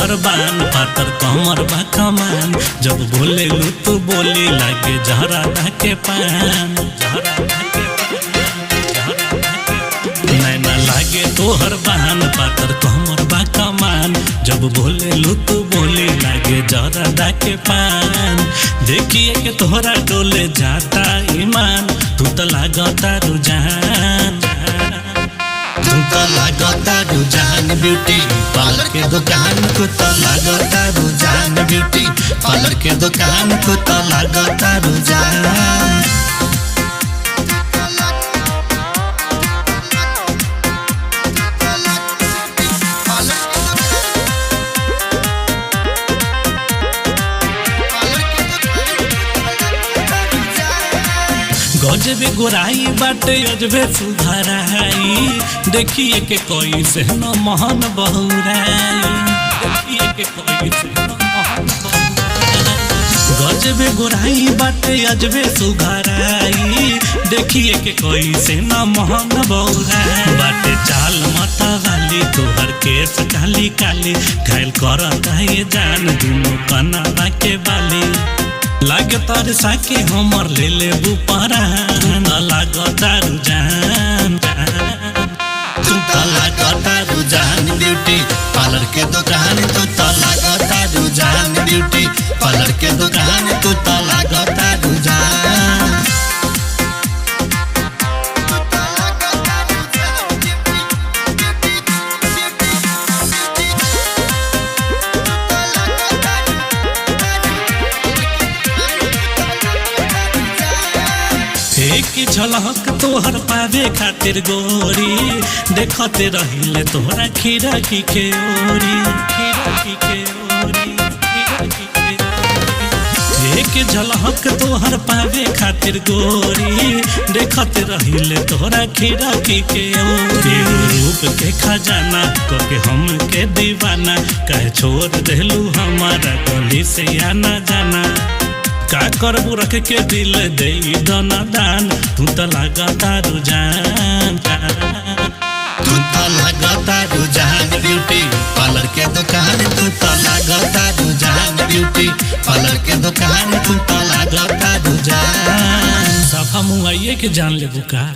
तोहर बान पातर कमर बा कमान। जब बोले लू तू बोली लागे जहरा के पान, नैना लागे तोहर बान पातर कमर बा कमान। जब बोले लू तू बोली लागे जहरा के पान। देखिए के तोहरा डोले जाता ईमान, तू तो लागता रुझान, तू तो लागता रुझान ब्यूटी पार्लर के दुकान। तू तो लागता रुझान ब्यूटी पार्लर के दुकान। तू तो लागता रुझान। गजबे गोराई बाटे अजबे सुधराई। देखिए के कोई से न मोहन बहुराई, देखिए के कोई से न मोहन बहुराई। गजबे गोराई बाटे अजबे सुधराई। देखिए के कोई से न मोहन बहुराई। बाटे चाल मता वाली तोहर केस काली काली। घायल करता ये जान दुनो कनवा के बाली। लागे तार साके हमर ले ले बुपरान। लागता रुझान, तू तो लागता रुझान ब्यूटी पार्लर के दुकान। तू तो लागता रुझान ब्यूटी पार्लर के दुकान। तू तो लागता रुझान। एक झलक तोहर पावे खातिर गोरी। देखते रहिले तोहरा खीरा की खेओरी, खीरा की खेओरी, खीरा की खेओरी। एक झलक तोहर पावे खातिर गोरी। देखते रहिले तोहरा खीरा की खेओरी। रूप के खजाना कके हम के दीवाना। कहे छोड़ देलू हमारा गली से आना जाना। का करबू रख के दिल दे दना दान। तू तो लागता रुझान, तू तो लागता रुझान ब्यूटी पार्लर के दुकान। तू तो लागता रुझान ब्यूटी पार्लर के दुकान। तू तो लागता रुझान। सफा मुआइए के जान ले बुका।